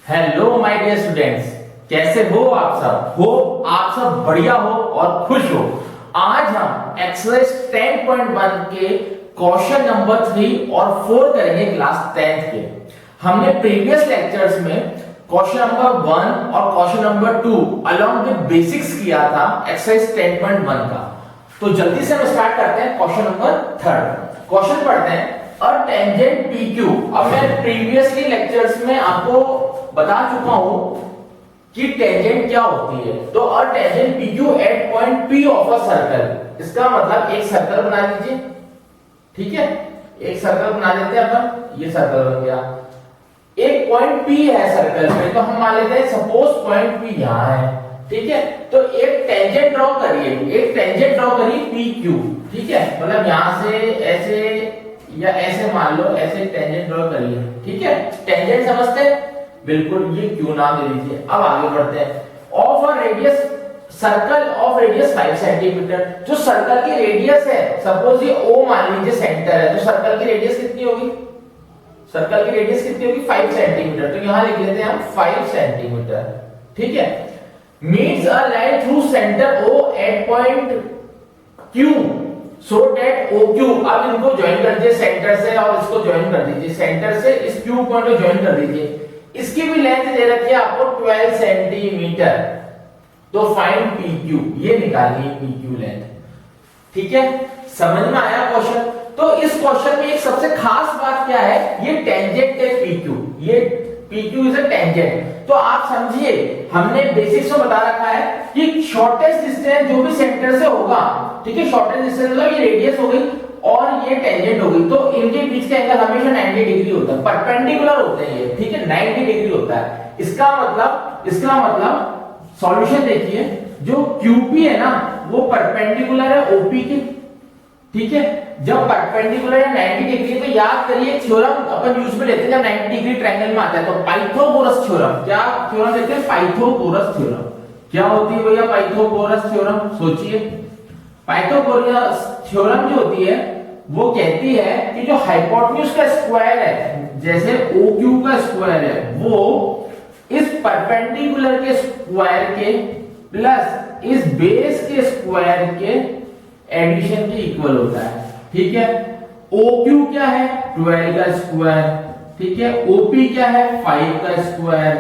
Hello my dear students, कैसे हो आप सब? हो आप सब बढ़िया हो और खुश हो। आज हम एक्सरसाइज 10.1 के क्वेश्चन नंबर 3 और 4 करेंगे क्लास 10th के। हमने प्रीवियस लेक्चर्स में क्वेश्चन नंबर 1 और question number 2 along with basics किया था एक्सरसाइज 10.1 का। तो जल्दी से हम स्टार्ट करते हैं क्वेश्चन नंबर 3। क्वेश्चन पढ़ते हैं, अ टेंजेंट PQ। अब मैं प्रीवियसली लेक्चर्स में आपको बता चुका हूं कि टेंजेंट क्या होती है। तो a tangent PQ at point P of a circle, इसका मतलब एक सर्कल बना लीजिए। ठीक है, एक सर्कल बना लेते हैं अपन। ये सर्कल बन गया, एक पॉइंट P है सर्कल में, तो हम मान लेते हैं सपोज पॉइंट P यहां है। ठीक है, तो एक टेंजेंट ड्रॉ करिए, एक टेंजेंट ड्रॉ करिए PQ। ठीक है, मतलब यहां से ऐसे या ऐसे मान लो, ऐसे टेंजेंट ड्रॉ करिए। ठीक है, टेंजेंट समझते हैं? बिल्कुल, ये क्यू नाम दे दीजिए। अब आगे बढ़ते हैं। Of a radius circle of radius 5 centimetre, जो सर्कल की रेडियस है, सपोज ये O मान लीजिए सेंटर है, तो सर्कल की रेडियस कितनी होगी? सर्कल की रेडियस कितनी होगी? 5 सेंटीमीटर। तो यहां लिख लेते हैं हम 5 सेंटीमीटर। ठीक है, meets a line through centre O at point Q so that OQ। अब इनको ज्वाइन कर दीजिए सेंटर से, और इसको ज्वाइन कर दीजिए सेंटर से, इस Q पॉइंट को ज्वाइन कर दीजिए। इसकी भी लेंथ दे रखी है आपको 12 सेंटीमीटर। तो फाइंड PQ, ये निकालिए PQ लेंथ। ठीक है, समझ में आया क्वेश्चन? तो इस क्वेश्चन में एक सबसे खास बात क्या है, ये टेंजेंट है PQ, ये PQ इज अ टेंजेंट। तो आप समझिए, हमने बेसिक्स में बता रखा है कि शॉर्टेस्ट डिस्टेंस जो भी सेंटर से होगा, ठीक है, शॉर्टेस्ट डिस्टेंस मतलब ये रेडियस हो गई और ये टेंजेंट हो गई, तो इनके बीच का एंगल हमेशा 90 डिग्री होता है, परपेंडिकुलर होते हैं ये। ठीक है, 90 डिग्री होता है। इसका मतलब सॉल्यूशन देखिए, जो QP है ना वो परपेंडिकुलर है OP के। ठीक है, जब परपेंडिकुलर है 90 डिग्री, तो याद करिए थ्योरम अपन यूज में लेते हैं जब 90 डिग्री ट्रायंगल में आता है, तो पाइथागोरस थ्योरम। क्या थ्योरम लेते हैं? Pythagoras theorem. क्या होती है भैया पाइथागोरस थ्योरम? सोचिए, पाइथागोरस थ्योरम जो होती है वो कहती है कि जो हाइपोटेन्यूज का स्क्वायर है, जैसे OQ का स्क्वायर है, वो इस परपेंडिकुलर के स्क्वायर के प्लस इस बेस के स्क्वायर के एडिशन के इक्वल होता है। ठीक है, OQ क्या है? 12 का स्क्वायर। ठीक है, OP क्या है? 5 का स्क्वायर।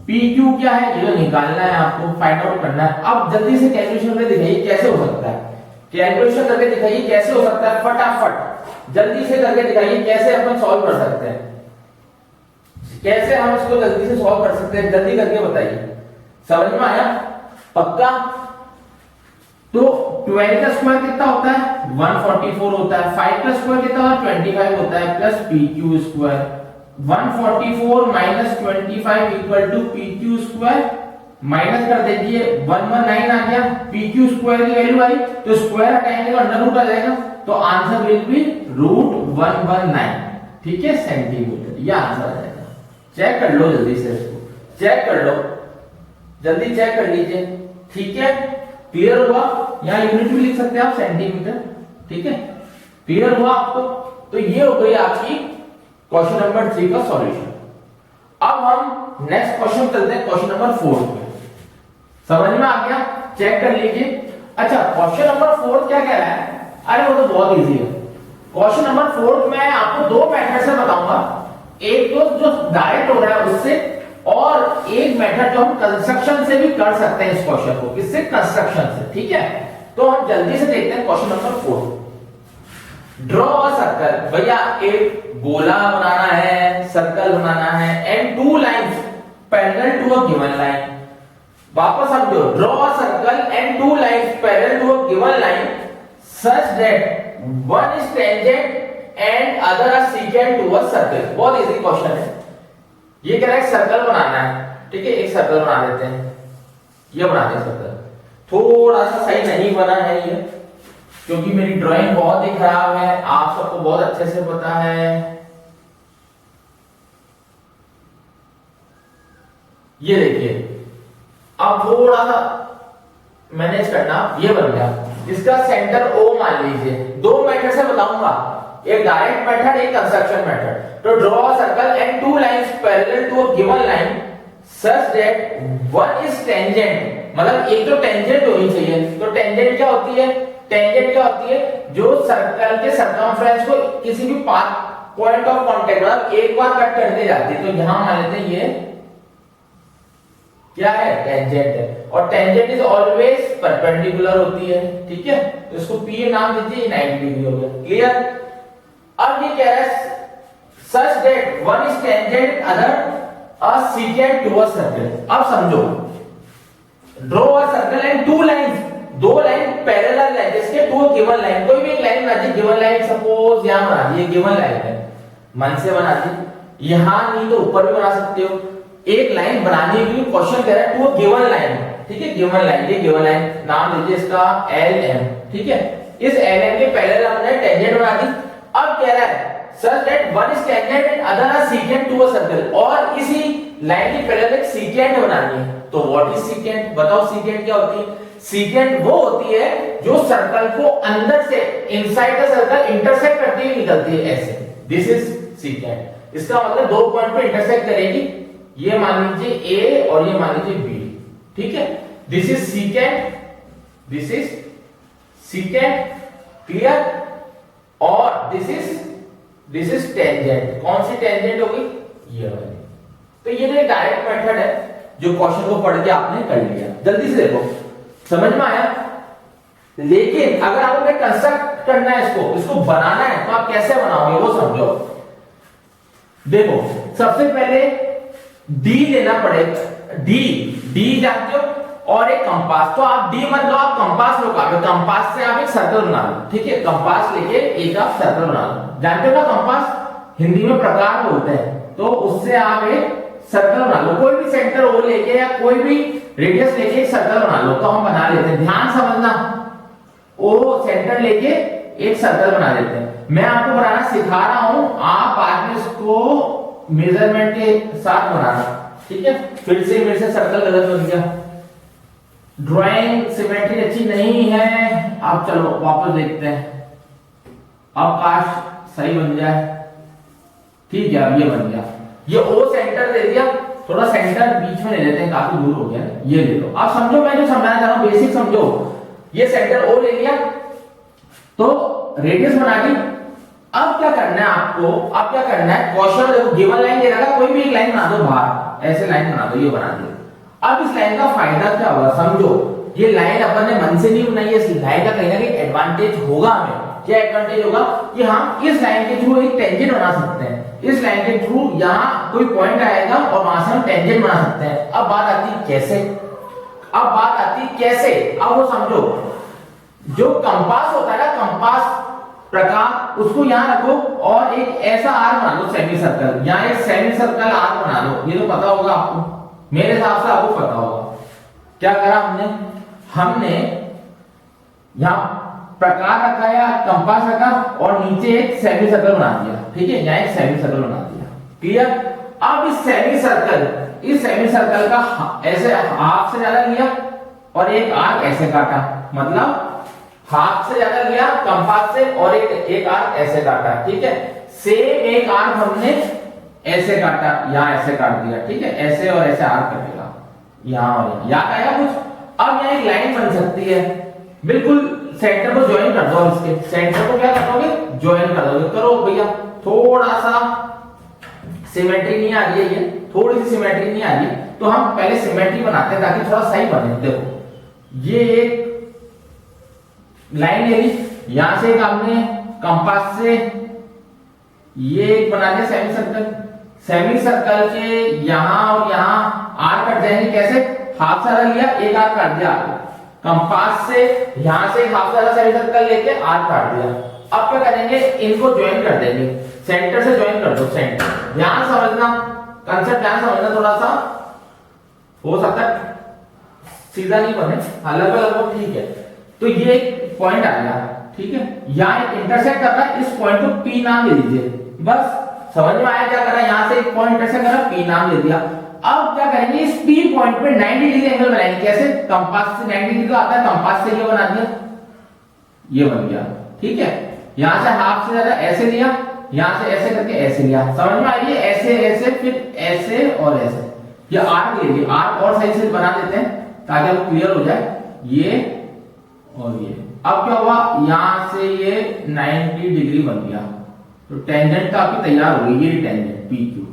PQ क्या है? ये तो निकालना है आपको, फाइंड आउट करना है। अब जल्दी से कैलकुलेशन करके दिखाइए कैसे हो सकता है। कैलकुलेशन करके दिखाइए कैसे हो सकता है, फटाफट जल्दी से करके दिखाइए कैसे अपन सॉल्व कर सकते हैं, कैसे हम इसको जल्दी से सॉल्व कर सकते हैं, जल्दी करके बताइए। समझ में आया? पक्का? तो 12 का स्क्वायर कितना होता है? 144 होता है। 5 का स्क्वायर कितना होता है? 25 होता है, plus PQ square. 144 minus 25 equal to PQ square. Minus कर दीजिए, 119 आ गया। PQ स्क्वायर की वैल्यू आई, तो स्क्वायर हटाएंगे तो अंडर रूट आ जाएगा, तो आंसर विल बी √119। ठीक है, सेंटीमीटर, ये आंसर आ जाएगा। चेक कर लो जल्दी से, इसको चेक कर लो, जल्दी चेक कर लीजिए। ठीक है, क्लियर हुआ? यहां यूनिट भी लिख सकते हैं आप, सेंटीमीटर। ठीक है, क्लियर हुआ आपको? तो ये हो गई आपकी क्वेश्चन नंबर 3 का सॉल्यूशन। अब हम नेक्स्ट क्वेश्चन चलते हैं, क्वेश्चन नंबर 4 पे। समझ में आ गया? चेक कर लीजिए। अच्छा, क्वेश्चन नंबर 4 क्या कह रहा है? अरे वो तो बहुत इजी है। क्वेश्चन नंबर 4 में आपको दो मेथड से बताऊंगा, एक तो जो डायरेक्ट हो रहा है उससे, और एक मेथड जो हम कंस्ट्रक्शन से भी कर सकते हैं इस क्वेश्चन को। किससे? कंस्ट्रक्शन से। ठीक है, तो हम जल्दी से देखते हैं question number 4। Draw a circle. भैया एक गोला बनाना है, सर्कल बनाना है, and two lines parallel to a given line. वापस समझो, draw a circle and two lines parallel to a given line such that one is tangent and other are secant to a circle. बहुत easy question है। ये कह रहा है circle बनाना है। ठीक है, एक सर्कल बना देते हैं, ये बना दें सर्कल। थोड़ा सा सही नहीं बना है ये, क्योंकि मेरी ड्राइंग बहुत ही खराब है, आप सबको बहुत अच्छे से पता है। ये देखिए, अब थोड़ा सा मैनेज करना, ये बन गया। इसका सेंटर O मान लीजिए। दो मेथड से बताऊंगा, एक डायरेक्ट मेथड, एक कंस्ट्रक्शन मेथड। तो draw a circle and two lines parallel to a given line such that one is tangent, मतलब एक तो टेंजेंट होनी चाहिए। तो टेंजेंट क्या होती है? टेंजेंट क्या होती है? जो सर्कल के सर्कमफ्रेंस को किसी भी पॉइंट ऑफ कांटेक्ट मतलब एक बार कट करने जाती है। तो यहां मान लेते हैं ये क्या है? टेंजेंट है। और टेंजेंट इज ऑलवेज परपेंडिकुलर होती है, ठीक है। तो इसको P नाम दीजिए, 90 डिग्री हो गया। क्लियर? अब ये कह रहा है such that one is tangent other a secant to a circle. अब समझो, draw a circle and two lines, दो लाइन पैरेलल है जिसके टू गिवन लाइन, कोई भी एक लाइन बना दीजिए। गिवन लाइन सपोज यहां बना दी, गिवन लाइन है, मन से बना दी। यहां नहीं तो ऊपर भी बना सकते हो। एक लाइन बनाने के लिए क्वेश्चन कह रहा है टू गिवन लाइन, ठीक है। गिवन लाइन, ये गिवन लाइन नाम दीजिए इसका LM, ठीक है। इस LM के पैरेलल हमने टेंजेंट बना दी। अब कह रहा है such that one is tangent and other a secant to a circle, और इसी लाइन के पैरेलल एक सेकेंड बनानी है। तो व्हाट इज सेकेंड? बताओ सेकेंड क्या होती है? सेकेंड वो होती है जो सर्कल को अंदर से इनसाइड द सर्कल इंटरसेक्ट करती हुई निकलती है, ऐसे। This is second. इसका मतलब दो पॉइंट पे इंटरसेक्ट करेगी, ये मान लीजिए A और ये मान लीजिए B, ठीक है। This is second, this is second, clear. और दिस इज टेंजेंट। कौन सी टेंजेंट होगी? ये वाली। तो ये तो एक डायरेक्ट मेथड है जो क्वेश्चन को पढ़ के आपने कर लिया। जल्दी से देखो, समझ में आया? लेकिन अगर आपको कंस्ट्रक्ट करना है, इसको बनाना है, तो आप कैसे बनाओगे वो समझो। देखो, सबसे पहले D लेना पड़ेगा। D जानते हो, और एक कंपास। तो आप D मतलब आप कंपास लो, कंपास से आप एक सर्कल बना लो, ठीक है। कंपास लेके एक आप सर्कल बना लो। जानते हो ना कंपास हिंदी में प्रकार बोलते हैं। तो उससे आप एक सर्कल बना लो, कोई भी सेंटर ओ लेके या कोई भी रेडियस लेके एक सर्कल बना लो। तो हम बना लेते हैं, ध्यान समझना, ओ सेंटर लेके एक सर्कल बना लेते हैं। मैं आपको बनाना सिखा रहा हूं, आप बाद में इसको मेजरमेंट के साथ बनाना, ठीक है। फिर से मेरे से सर्कल गलत बन गया, ड्राइंग सिमेट्री अच्छी नहीं है। अब चलो वापस देखते हैं, अब काश सही बन जाए, ठीक है। अब ये बन गया, ये ओ सेंटर दे दिया। थोड़ा सेंटर बीच में ले लेते हैं, काफी दूर हो गया, ये ले लो। आप समझो, मैं जो समझाना चाह रहा हूं बेसिक समझो। ये सेंटर ओ ले लिया, तो रेडियस बना दी। अब क्या करना है आपको? अब क्या करना है? क्वेश्चन देखो, गिवन लाइन दे रखा, कोई भी एक लाइन बना दो बाहर, ऐसे लाइन बना दो, ये बना दो। अब इस लाइन का फायदा क्या होगा समझो। ये लाइन अपन ने मन से नहीं बनाई है, इस लाइन का कहीं ना कहीं एडवांटेज होगा हमें। क्या एडवांटेज होगा? कि हम इस लाइन के थ्रू एक टेंजेंट बना सकते हैं। इस लाइन के थ्रू यहाँ कोई पॉइंट आएगा और वहां से हम टेंजेंट बना सकते हैं। अब बात आती है कैसे? अब वो समझो, जो कंपास होता है ना, कंपास प्रकार, उसको यहां रखो और एक ऐसा आर्क बना लो, सेमी सर्कल। यहां एक सेमी सर्कल आर्क बना लो। ये तो पता होगा आपको, मेरे हिसाब से आपको पता होगा। क्या करा हमने यहां प्रकार रखा या कंपास रखा और नीचे एक सेमी सर्कल बना दिया, ठीक है। यहां एक सेमी सर्कल बना दिया, क्लियर। अब इस सेमी सर्कल का ऐसे हाफ से ज्यादा लिया और एक आर्क ऐसे काटा, मतलब हाथ से ज्यादा लिया कंपास से और एक आर्क ऐसे काटा, ठीक है। सेम एक आर्क हमने ऐसे काटा, यहां ऐसे काट दिया, ठीक है। ऐसे और ऐसे आर्क कटेगा यहां और याद आया कुछ? अब यहां एक लाइन बन सकती है, बिल्कुल सेंटर को ज्वाइन कर दो। इसके सेंटर को क्या करोगे? ज्वाइन कर दोगे। करो भैया, थोड़ा सा सिमेट्री नहीं आ रही है, ये थोड़ी सी सिमेट्री नहीं आ रही, तो हम पहले सिमेट्री बनाते हैं ताकि थोड़ा सही बने। देखो, ये एक लाइन ले ली, यहां से एक हमने कंपास से ये एक बना दिया सेमी सर्कल। सेमी सर्कल के यहां और यहां आर कट जाएंगे, कैसे? हाफ सारा लिया, एक आर काट दिया, कंपास से यहां से हाफ सारा सेमी सर्कल लेके आर काट दिया। अब क्या करेंगे? इनको ज्वाइन कर देंगे, सेंटर से ज्वाइन कर दो, सेंटर। ध्यान समझना, कंसेप्ट ध्यान समझना, थोड़ा सा हो सकता है सीधा नहीं बने, अलग अलग, ठीक है। तो ये एक पॉइंट आ गया, ठीक है। यहां एक इंटरसेक्ट कर रहा है, इस पॉइंट को P नाम दे दीजिए। बस समझ में आया क्या कर रहा है? यहां से एक पॉइंट इंटरसेक्ट कर रहा है, P नाम दे दिया। अब क्या करेंगे? इस P पॉइंट पे 90 डिग्री एंगल बनाएंगे। कैसे? कंपास से 90 डिग्री तो आता है, कंपास से ये बना दिया, ये बन गया, ठीक है। यहां से हाफ से ज्यादा ऐसे लिया, यहां से ऐसे करके ऐसे लिया, समझ में आ रही है? ऐसे ऐसे, फिर ऐसे और ऐसे, ये आर्क ले लीजिए, आर्क और सही से बना देते हैं ताकि आपको क्लियर हो जाए। ये और ये अब क्या हुआ, यहां से ये 90 डिग्री बन गया, तो टेंजेंट तो आपकी तैयार हो गई, ये टेंजेंट पी क्यू।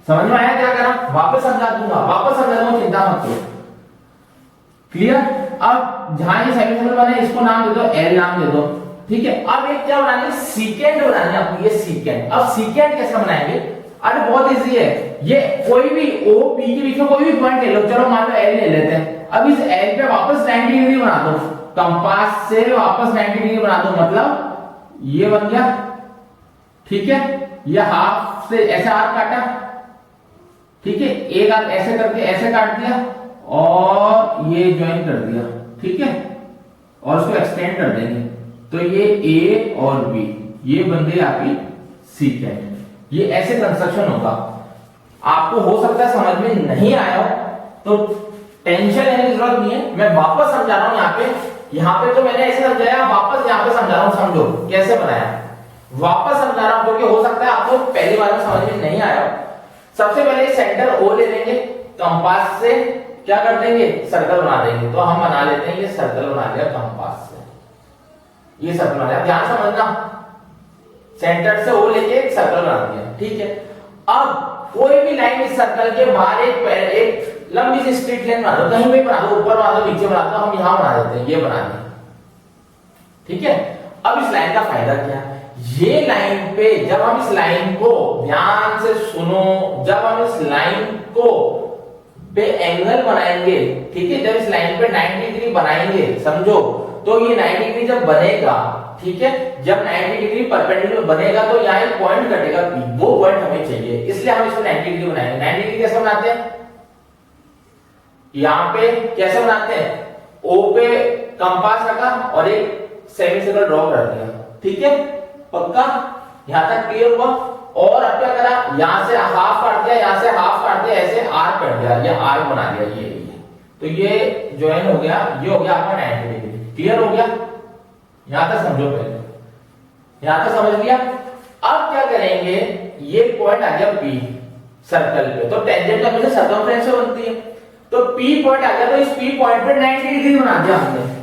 समझ में आया क्या करा? वापस समझा दूंगा, वापस समझा दूंगा, चिंता मत करो। क्लियर? अब जहां ये सेमीसर्कल बने इसको नाम दे दो, एल नाम दे दो, ठीक है। अब एक क्या बनानी है, सीकेंड बनानी है आपको, ये सीकेंड। अब सीकेंड कैसे बनाएंगे? अरे बहुत इजी है, ये कोई भी ओ पी के बीच में कोई भी पॉइंट ले लो, चलो मान लो एल ले लेते हैं। अब इस एल पे वापस 90 डिग्री बना दो, कंपास से वापस 90 डिग्री बना दो, मतलब ये बन गया, ठीक है। ये हाफ से ऐसे आर्क काटा, ठीक है, एक आर्क ऐसे करके ऐसे काट दिया और ये ज्वाइन कर दिया, ठीक है, और उसको एक्सटेंड कर देंगे, तो ये ए और बी ये बन गई आपकी सीकेंड। ये ऐसे कंस्ट्रक्शन होगा। आपको हो सकता है समझ में नहीं आया हो, तो टेंशन लेने की जरूरत नहीं है, मैं वापस समझा रहा हूं। यहाँ पे तो मैंने ऐसे समझाया, वापस यहाँ पे समझा रहा हूं, समझो कैसे बनाया, वापस समझा रहा हूं, क्योंकि हो सकता है आपको पहली बार में समझ में नहीं आया। सबसे पहले सेंटर ओ ले लेंगे, कंपास से क्या कर देंगे, सर्कल बना देंगे। तो हम बना लेते हैं, ये सर्कल बना लिया कंपास से, ये सर्कल बना लिया, ध्यान समझना, सेंटर से ओ लेके एक सर्कल बना दिया, ठीक है। अब कोई भी लाइन इस सर्कल के बाहर एक लंबी सी स्ट्रेट लाइन बना दो, कहीं भी बना दो, ऊपर बना दो, नीचे बना दो, हम यहां बना देते हैं, ये बना दें, ठीक है। अब इस लाइन का फायदा क्या है, ये लाइन पे जब हम इस लाइन को ध्यान से सुनो, जब हम इस लाइन को पे एंगल बनाएंगे, ठीक है, जब इस लाइन पे 90 डिग्री बनाएंगे, समझो, तो ये 90 डिग्री जब बनेगा, ठीक है, जब 90 डिग्री परपेंडिकुलर बनेगा तो यहाँ एक पॉइंट कटेगा P, वो पॉइंट हमें चाहिए, इसलिए हम इसको 90 डिग्री बनाएंगे। 90 डिग्री कैसे बनाते हैं, यहाँ पे कैसे बनाते हैं, O पे कंपास रखा और एक सेमी सर्कल ड्रॉ कर दिया, ठीक है, पक्का, यहां तक क्लियर हुआ। और अब क्या करा, यहां से हाफ काट दिया, यहां से हाफ काट दिया, ऐसे आर्क कर दिया, ये आर्क बना दिया, ये तो ये ज्वाइन हो गया, ये हो गया आपका 90 डिग्री। क्लियर हो गया? यहां तक समझो, पहले यहां तक समझ लिया। अब क्या करेंगे, ये पॉइंट आ गया P सर्कल पे, तो टेंजेंट हमेशा सर्कमफ्रेंस से बनती है, तो P पॉइंट आ गया, तो इस P पॉइंट पे 90 डिग्री बना दिया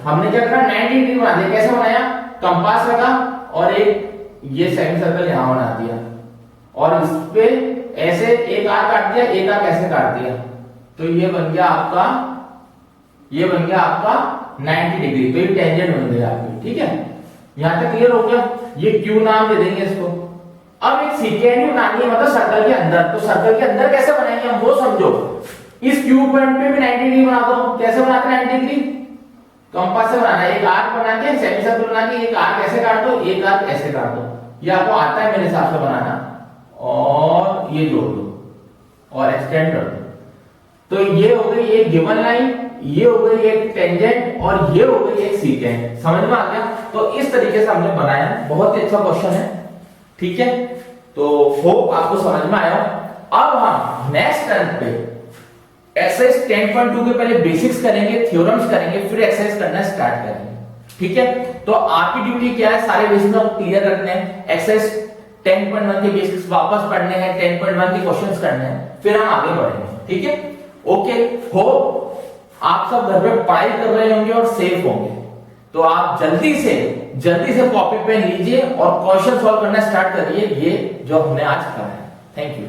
हमने क्या करा, 90 डिग्री बना दिया। कैसे बनाया, कंपास रखा और एक ये सेमी सर्कल यहां बना दिया, और इस पे ऐसे एक आर्क काट दिया, एक आर्क ऐसे काट दिया, तो ये बन गया आपका, ये बन गया आपका 90 डिग्री, तो ये टेंजेंट बन गई आपकी, ठीक है। यहां तक क्लियर हो गया, ये क्यू नाम दे देंगे इसको। अब एक सीकेंड बनानी है, मतलब सर्कल के अंदर, तो सर्कल के अंदर कैसे बनाएंगे हम वो समझो। इस क्यू पॉइंट पे भी 90 डिग्री बना दो, कैसे बनाते हैं 90 डिग्री, कंपास से बनाना है, एक आर्क बना के सेमी सर्कल बना के एक आर्क ऐसे काट दो, एक आर्क ऐसे काट दो, ये आपको आता है मेरे हिसाब से बनाना, और ये जोड़ दो और एक्सटेंड कर दो, तो ये हो गई एक गिवन लाइन, ये हो गई एक टेंजेंट, और ये हो गई एक सीकेंड। समझ में आ गया? तो इस तरीके से हमने बनाया, बहुत ही अच्छा क्वेश्चन है, ठीक है। तो होप आपको समझ में आया। अब हम नेक्स्ट टर्न पे एक्सरसाइज 10.2 के पहले बेसिक्स करेंगे, थ्योरम्स करेंगे, फिर एक्सरसाइज करना स्टार्ट करेंगे, ठीक है। तो आपकी ड्यूटी क्या है, सारे बेसिक्स को क्लियर रखने हैं, एक्सरसाइज 10.1 के बेसिक्स वापस पढ़ने हैं, 10.1 के क्वेश्चंस करने हैं, फिर हम आगे बढ़ेंगे, ठीक है। ओके, होप आप सब घर पे पढ़ाई कर रहे होंगे और सेफ होंगे, तो आप जल्दी से कॉपी पेन लीजिए और क्वेश्चन सॉल्व करना स्टार्ट करिए, ये जो हमने आज करा है। Thank you.